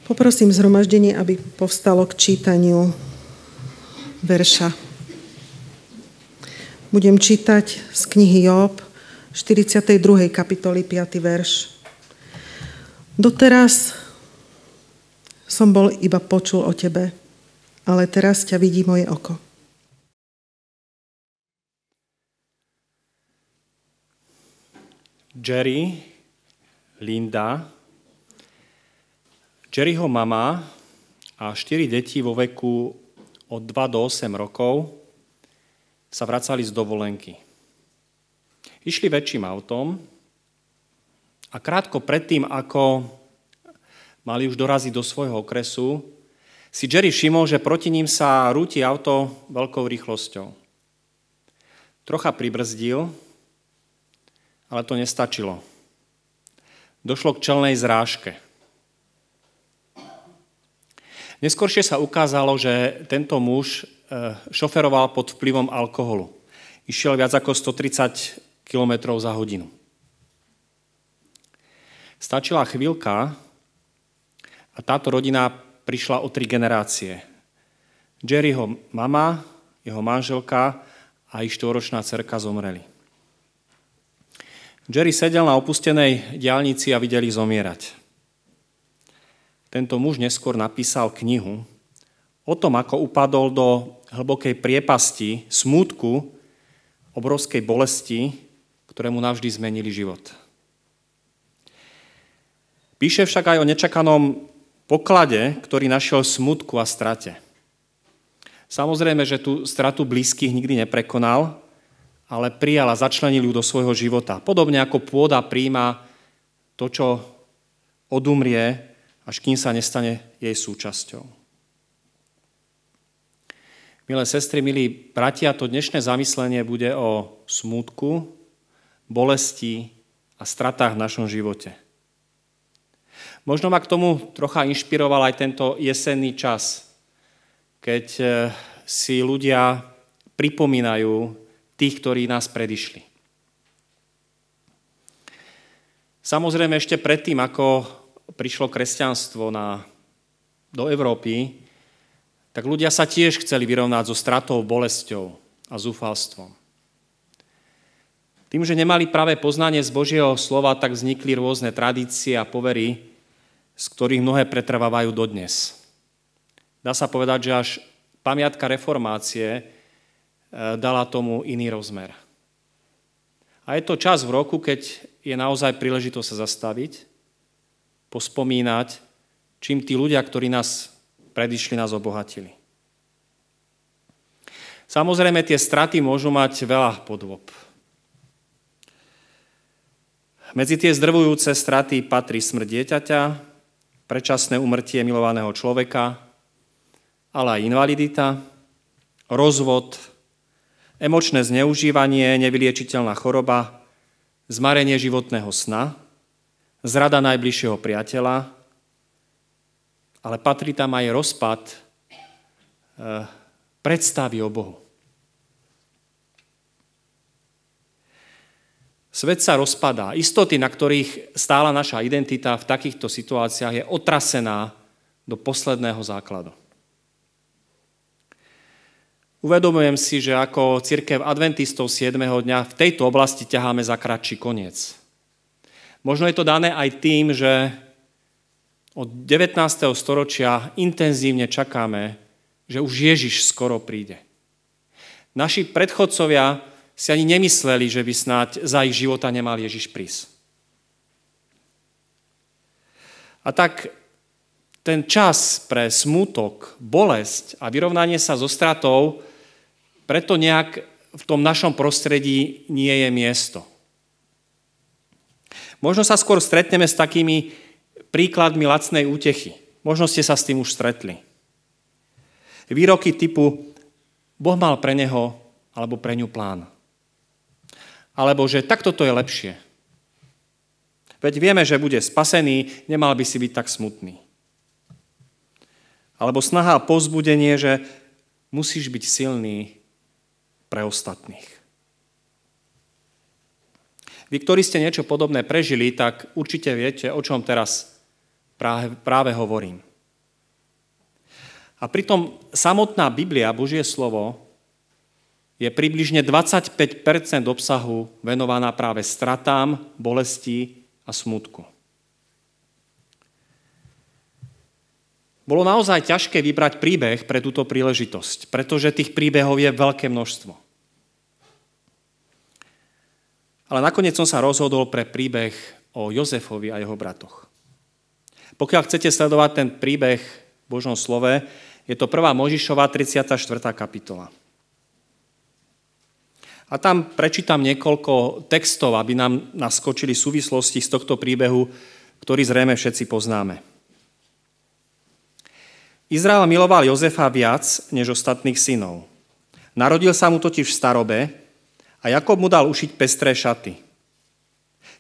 Poprosím zhromaždenie, aby povstalo k čítaniu verša. Budem čítať z knihy Jób, 42. kapitoly, 5. verš. Doteraz som bol iba počul o tebe, ale teraz ťa vidí moje oko. Jerry, Linda, Jerryho mama a 4 deti vo veku od 2 do 8 rokov sa vracali z dovolenky. Išli väčším autom a krátko predtým, ako mali už doraziť do svojho okresu, si Jerry všimol, že proti ním sa rúti auto veľkou rýchlosťou. Trocha pribrzdil, ale to nestačilo. Došlo k čelnej zrážke. Neskôršie sa ukázalo, že tento muž šoferoval pod vplyvom alkoholu. Išiel viac ako 130 km za hodinu. Stačila chvíľka a táto rodina prišla o 3 generácie. Jerryho mama, jeho manželka a ich 4-ročná dcerka zomreli. Jerry sedel na opustenej diaľnici a videl ich zomierať. Tento muž neskôr napísal knihu o tom, ako upadol do hlbokej priepasti, smútku, obrovskej bolesti, ktoré mu navždy zmenili život. Píše však aj o nečakanom poklade, ktorý našiel v smútku a strate. Samozrejme, že tú stratu blízkych nikdy neprekonal, ale prijal a začlenil ju do svojho života. Podobne ako pôda prijíma to, čo odumrie, až kým sa nestane jej súčasťou. Milé sestry, milí bratia, to dnešné zamyslenie bude o smútku, bolesti a stratách v našom živote. Možno ma k tomu trocha inšpiroval aj tento jesenný čas, keď si ľudia pripomínajú tých, ktorí nás predišli. Samozrejme, ešte predtým, ako prišlo kresťanstvo do Európy, tak ľudia sa tiež chceli vyrovnať so stratou, bolesťou a zúfalstvom. Tým, že nemali práve poznanie z Božieho slova, tak vznikli rôzne tradície a povery, z ktorých mnohé pretrvávajú dodnes. Dá sa povedať, že až pamiatka reformácie dala tomu iný rozmer. A je to čas v roku, keď je naozaj príležitosť sa zastaviť, pospomínať, čím tí ľudia, ktorí nás predišli, nás obohatili. Samozrejme, tie straty môžu mať veľa podôb. Medzi tie zdrvujúce straty patrí smrť dieťaťa, predčasné úmrtie milovaného človeka, ale aj invalidita, rozvod, emočné zneužívanie, nevyliečiteľná choroba, zmarenie životného sna, zrada najbližšieho priateľa, ale patrí tam aj rozpad predstavy o Bohu. Svet sa rozpadá. Istoty, na ktorých stála naša identita v takýchto situáciách, je otrasená do posledného základu. Uvedomujem si, že ako cirkev adventistov 7. dňa v tejto oblasti ťaháme za kratší koniec. Možno je to dané aj tým, že od 19. storočia intenzívne čakáme, že už Ježiš skoro príde. Naši predchodcovia si ani nemysleli, že by snáď za ich života nemal Ježiš prísť. A tak ten čas pre smútok, bolesť a vyrovnanie sa so stratou preto nejak v tom našom prostredí nie je miesto. Možno sa skôr stretneme s takými príkladmi lacnej útechy. Možno ste sa s tým už stretli. Výroky typu Boh mal pre neho alebo pre ňu plán. Alebo že takto to je lepšie. Veď vieme, že bude spasený, nemal by si byť tak smutný. Alebo snaha a povzbudenie, že musíš byť silný pre ostatných. Vy, ktorí ste niečo podobné prežili, tak určite viete, o čom teraz práve hovorím. A pritom samotná Biblia, Božie slovo, je približne 25% obsahu venovaná práve stratám, bolesti a smútku. Bolo naozaj ťažké vybrať príbeh pre túto príležitosť, pretože tých príbehov je veľké množstvo. Ale nakoniec som sa rozhodol pre príbeh o Jozefovi a jeho bratoch. Pokiaľ chcete sledovať ten príbeh v Božom slove, je to 1. Mojžišova 34. kapitola. A tam prečítam niekoľko textov, aby nám naskočili súvislosti z tohto príbehu, ktorý zrejme všetci poznáme. Izrael miloval Jozefa viac než ostatných synov. Narodil sa mu totiž v starobe a Jakob mu dal ušiť pestré šaty.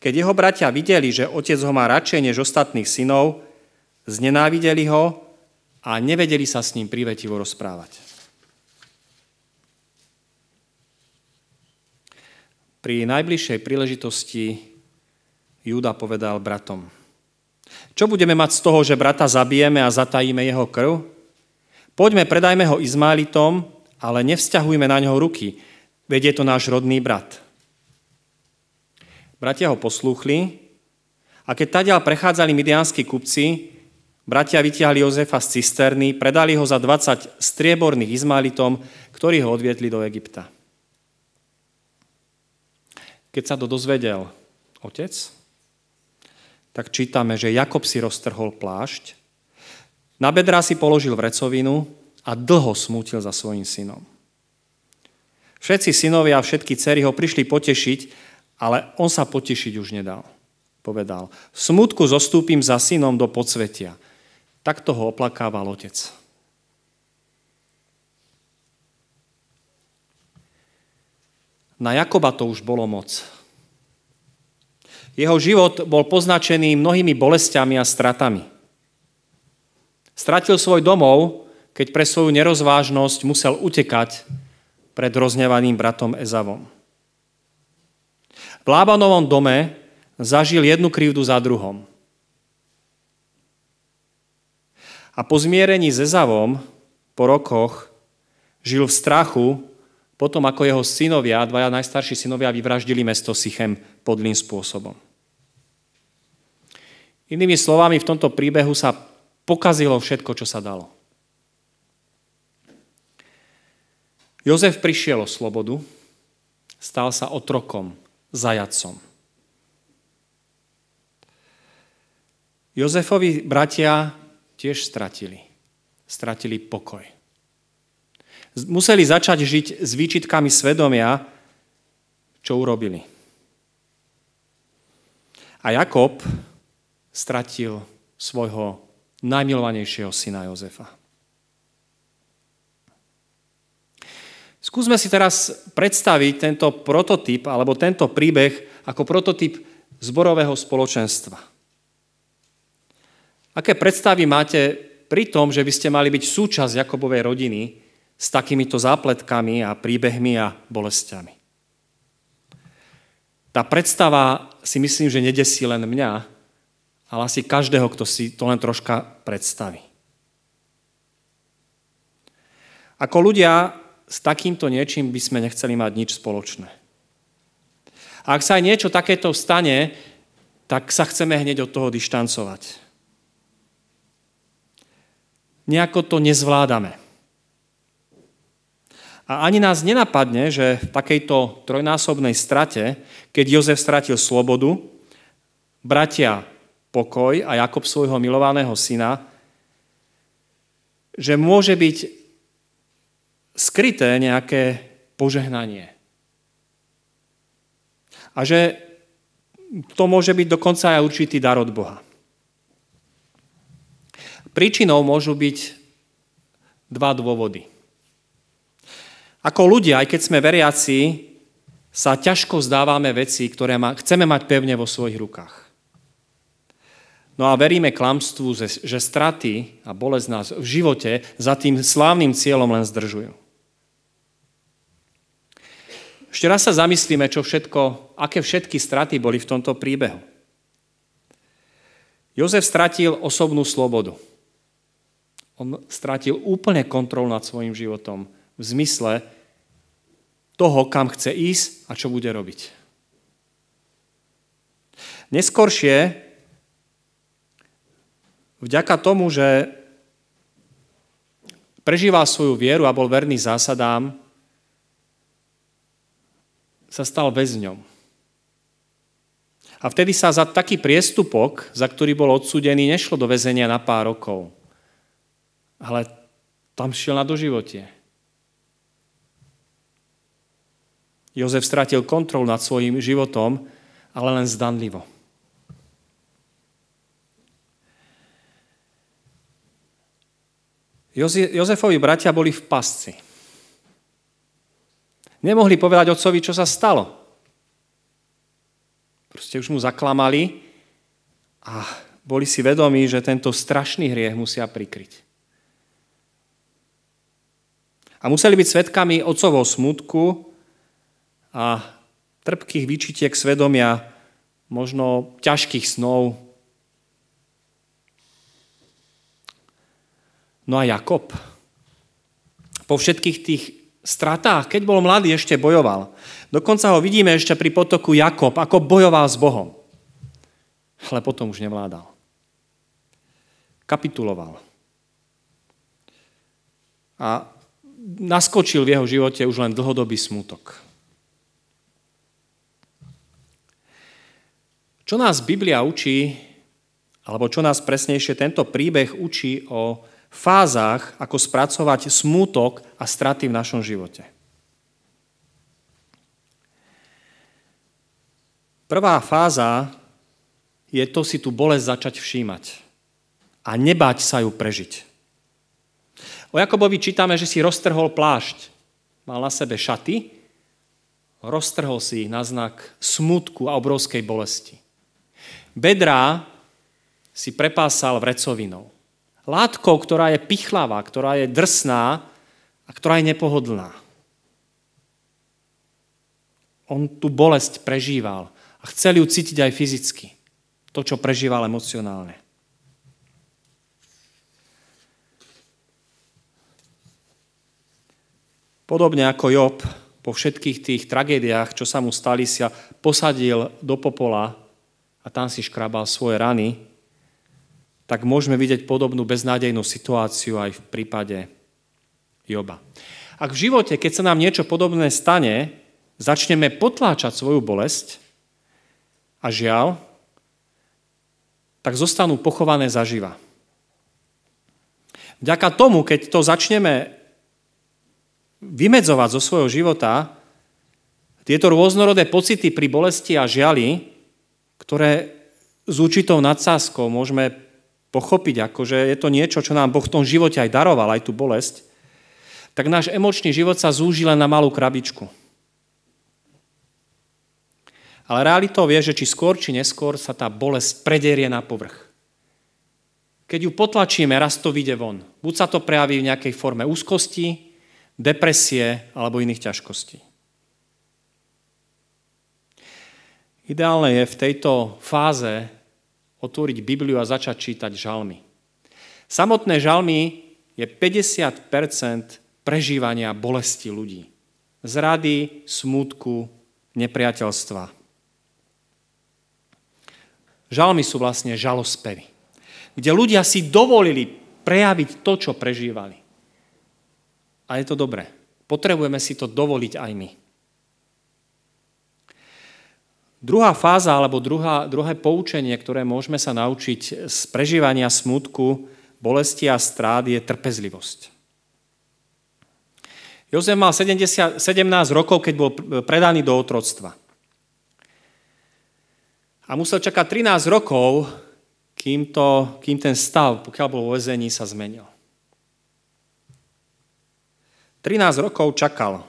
Keď jeho bratia videli, že otec ho má radšej než ostatných synov, znenávideli ho a nevedeli sa s ním prívetivo rozprávať. Pri najbližšej príležitosti Júda povedal bratom: Čo budeme mať z toho, že brata zabijeme a zatajíme jeho krv? Poďme, predajme ho Izmaelitom, ale nevzťahujme na ňoho ruky, veď je to náš rodný brat. Bratia ho poslúchli a keď tadiaľ prechádzali midianskí kupci, bratia vytiahli Jozefa z cisterny, predali ho za 20 strieborných Izmaelitom, ktorí ho odvietli do Egypta. Keď sa to dozvedel otec, tak čítame, že Jakob si roztrhol plášť, na bedrá si položil vrecovinu a dlho smútil za svojím synom. Všetci synovia a všetky dcery ho prišli potešiť, ale on sa potešiť už nedal. Povedal: V smútku zostúpim za synom do podsvetia. Takto ho oplakával otec. Na Jakoba to už bolo moc. Jeho život bol poznačený mnohými bolestiami a stratami. Stratil svoj domov, keď pre svoju nerozvážnosť musel utekať pred rozhnevaným bratom Ezavom. V Lábanovom dome zažil jednu krivdu za druhom. A po zmierení s Ezavom, po rokoch, žil v strachu, potom ako jeho synovia, dvaja najstarší synovia, vyvraždili mesto Sichem podlým spôsobom. Inými slovami, v tomto príbehu sa pokazilo všetko, čo sa dalo. Jozef prišiel o slobodu, stal sa otrokom, zajatcom. Jozefovi bratia tiež stratili pokoj. Museli začať žiť s výčitkami svedomia, čo urobili. A Jakob stratil svojho najmilovanejšieho syna Jozefa. Skúsme si teraz predstaviť tento prototyp, alebo tento príbeh ako prototyp zborového spoločenstva. Aké predstavy máte pri tom, že by ste mali byť súčasť Jakobovej rodiny s takýmito zápletkami a príbehmi a bolestiami? Tá predstava si myslím, že nedesí len mňa, ale asi každého, kto si to len troška predstaví. Ako ľudia s takýmto niečím by sme nechceli mať nič spoločné. A ak sa aj niečo takéto stane, tak sa chceme hneď od toho dištancovať. Nejako to nezvládame. A ani nás nenapadne, že v takejto trojnásobnej strate, keď Jozef stratil slobodu, bratia pokoj a Jakob svojho milovaného syna, že môže byť skryté nejaké požehnanie. A že to môže byť dokonca aj určitý dar od Boha. Príčinou môžu byť dva dôvody. Ako ľudia, aj keď sme veriaci, sa ťažko vzdávame veci, ktoré chceme mať pevne vo svojich rukách. No a veríme klamstvu, že straty a bolesť nás v živote za tým slávnym cieľom len zdržujú. Ešte raz sa zamyslíme, aké všetky straty boli v tomto príbehu. Jozef stratil osobnú slobodu. On strátil úplne kontrolu nad svojim životom v zmysle toho, kam chce ísť a čo bude robiť. Neskoršie, vďaka tomu, že prežíval svoju vieru a bol verný zásadám, sa stal väzňom. A vtedy sa za taký priestupok, za ktorý bol odsúdený, nešlo do väzenia na pár rokov. Ale tam šiel na doživotie. Jozef stratil kontrolu nad svojím životom, ale len zdanlivo. Jozefovi bratia boli v pasci. Nemohli povedať otcovi, čo sa stalo. Proste už mu zaklamali a boli si vedomí, že tento strašný hriech musia prikryť. A museli byť svedkami otcovho smútku a trpkých výčitiek svedomia, možno ťažkých snov. No a Jakob, po všetkých tých stratách, keď bol mladý, ešte bojoval. Dokonca ho vidíme ešte pri potoku Jakob, ako bojoval s Bohom. Ale potom už nevládal. Kapituloval. A naskočil v jeho živote už len dlhodobý smútok. Čo nás Biblia učí, alebo čo nás presnejšie tento príbeh učí o fázach, ako spracovať smútok a straty v našom živote. Prvá fáza je to si tú bolesť začať všímať a nebáť sa ju prežiť. O Jakobovi čítame, že si roztrhol plášť. Mal na sebe šaty, roztrhol si ich na znak smútku a obrovskej bolesti. Bedrá si prepásal vrecovinou. Látkou, ktorá je pichlavá, ktorá je drsná a ktorá je nepohodlná. On tú bolesť prežíval a chcel ju cítiť aj fyzicky. To, čo prežíval emocionálne. Podobne ako Job, po všetkých tých tragédiách, čo sa mu stali, sa posadil do popola a tam si škrabal svoje rany, tak môžeme vidieť podobnú beznádejnú situáciu aj v prípade Joba. Ak v živote, keď sa nám niečo podobné stane, začneme potláčať svoju bolesť a žiaľ, tak zostanú pochované zaživa. Vďaka tomu, keď to začneme vymedzovať zo svojho života, tieto rôznorodé pocity pri bolesti a žiali, ktoré s určitou nadsázkou môžeme pochopiť, akože je to niečo, čo nám Boh v tom živote aj daroval, aj tú bolesť, tak náš emočný život sa zúži len na malú krabičku. Ale realitou je, že či skôr, či neskôr sa tá bolesť predierie na povrch. Keď ju potlačíme, raz to vyjde von. Buď sa to prejaví v nejakej forme úzkosti, depresie alebo iných ťažkostí. Ideálne je v tejto fáze otvoriť Bibliu a začať čítať žalmy. Samotné žalmy je 50% prežívania bolesti ľudí. Zrady, smútku, nepriateľstva. Žalmy sú vlastne žalospevy, kde ľudia si dovolili prejaviť to, čo prežívali. A je to dobré. Potrebujeme si to dovoliť aj my. Druhá fáza, alebo druhé poučenie, ktoré môžeme sa naučiť z prežívania smútku, bolesti a strát, je trpezlivosť. Jozef mal 17 rokov, keď bol predaný do otroctva. A musel čakať 13 rokov, kým ten stav, pokiaľ bol vo väzení, sa zmenil. 13 rokov čakal.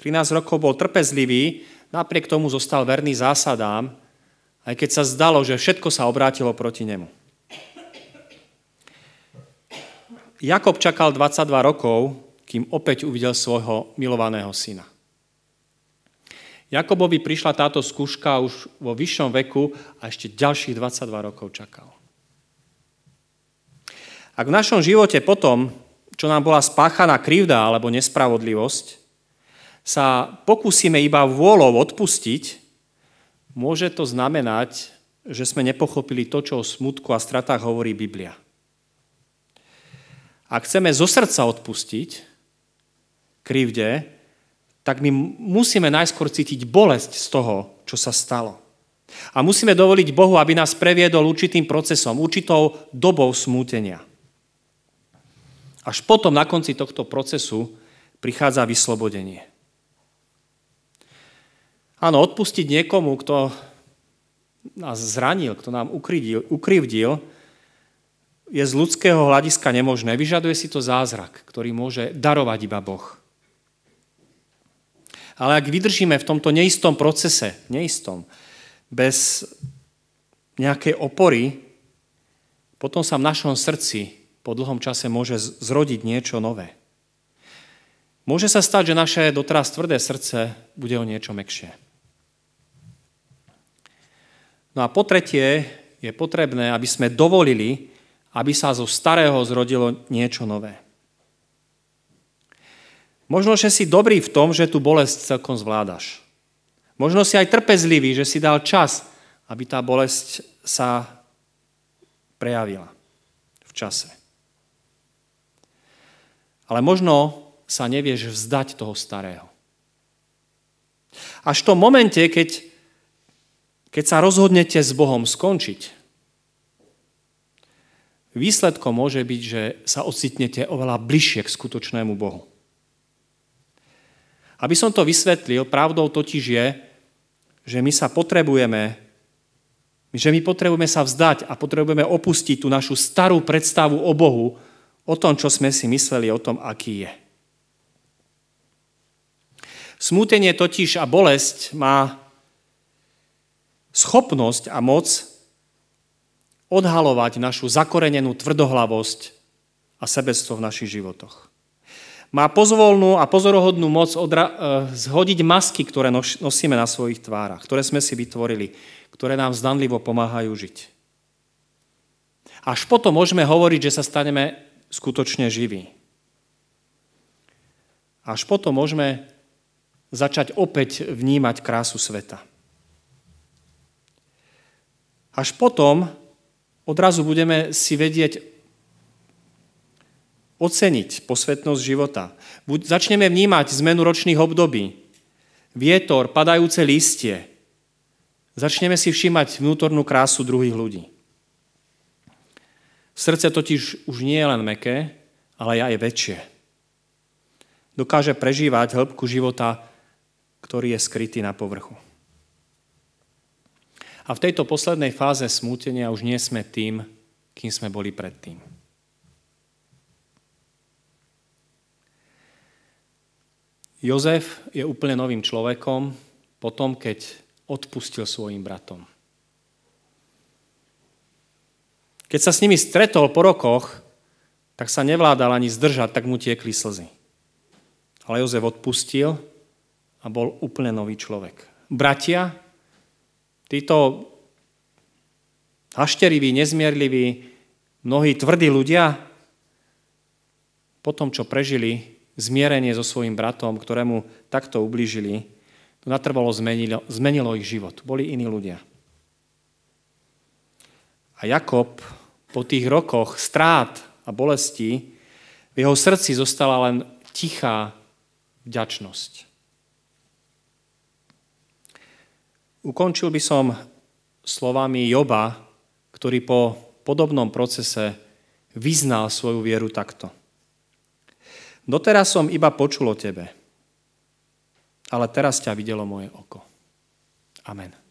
13 rokov bol trpezlivý, napriek tomu zostal verný zásadám, aj keď sa zdalo, že všetko sa obrátilo proti nemu. Jakob čakal 22 rokov, kým opäť uvidel svojho milovaného syna. Jakobovi prišla táto skúška už vo vyššom veku a ešte ďalších 22 rokov čakal. Ak v našom živote potom, čo nám bola spáchaná krivda alebo nespravodlivosť, sa pokúsime iba vôľou odpustiť, môže to znamenať, že sme nepochopili to, čo o smutku a stratách hovorí Biblia. Ak chceme zo srdca odpustiť krivde, tak my musíme najskôr cítiť bolesť z toho, čo sa stalo. A musíme dovoliť Bohu, aby nás previedol určitým procesom, určitou dobou smútenia. Až potom na konci tohto procesu prichádza vyslobodenie. Áno, odpustiť niekomu, kto nás zranil, kto nám ukrivdil, je z ľudského hľadiska nemožné. Vyžaduje si to zázrak, ktorý môže darovať iba Boh. Ale ak vydržíme v tomto neistom procese, bez nejakej opory, potom sa v našom srdci po dlhom čase môže zrodiť niečo nové. Môže sa stať, že naše doteraz tvrdé srdce bude o niečo mäkšie. No a po tretie je potrebné, aby sme dovolili, aby sa zo starého zrodilo niečo nové. Možno, že si dobrý v tom, že tú bolesť celkom zvládaš. Možno si aj trpezlivý, že si dal čas, aby tá bolesť sa prejavila v čase. Ale možno sa nevieš vzdať toho starého. Až v tom momente, keď sa rozhodnete s Bohom skončiť, výsledkom môže byť, že sa ocitnete oveľa bližšie k skutočnému Bohu. Aby som to vysvetlil, pravdou totiž je, že my potrebujeme sa vzdať a potrebujeme opustiť tú našu starú predstavu o Bohu, o tom, čo sme si mysleli, o tom, aký je. Smútenie totiž a bolesť má schopnosť a moc odhalovať našu zakorenenú tvrdohlavosť a sebectvo v našich životoch. Má pozvolnú a pozorohodnú moc zhodiť masky, ktoré nosíme na svojich tvárach, ktoré sme si vytvorili, ktoré nám zdanlivo pomáhajú žiť. Až potom môžeme hovoriť, že sa staneme skutočne živí. Až potom môžeme začať opäť vnímať krásu sveta. Až potom odrazu budeme si vedieť oceniť posvetnosť života. Začneme vnímať zmenu ročných období, vietor, padajúce listie. Začneme si všímať vnútornú krásu druhých ľudí. Srdce totiž už nie je len mäkké, ale aj väčšie. Dokáže prežívať hĺbku života, ktorý je skrytý na povrchu. A v tejto poslednej fáze smútenia už nie sme tým, kým sme boli predtým. Jozef je úplne novým človekom potom, keď odpustil svojim bratom. Keď sa s nimi stretol po rokoch, tak sa nevládal ani zdržať, tak mu tiekli slzy. Ale Jozef odpustil a bol úplne nový človek. Bratia, títo hašteriví, nezmierliví, mnohí tvrdí ľudia, po tom, čo prežili zmierenie so svojím bratom, ktorému takto ublížili, to natrvalo zmenilo ich život. Boli iní ľudia. A Jakob po tých rokoch strát a bolestí v jeho srdci zostala len tichá vďačnosť. Ukončil by som slovami Joba, ktorý po podobnom procese vyznal svoju vieru takto. Doteraz som iba počul o tebe, ale teraz ťa videlo moje oko. Amen.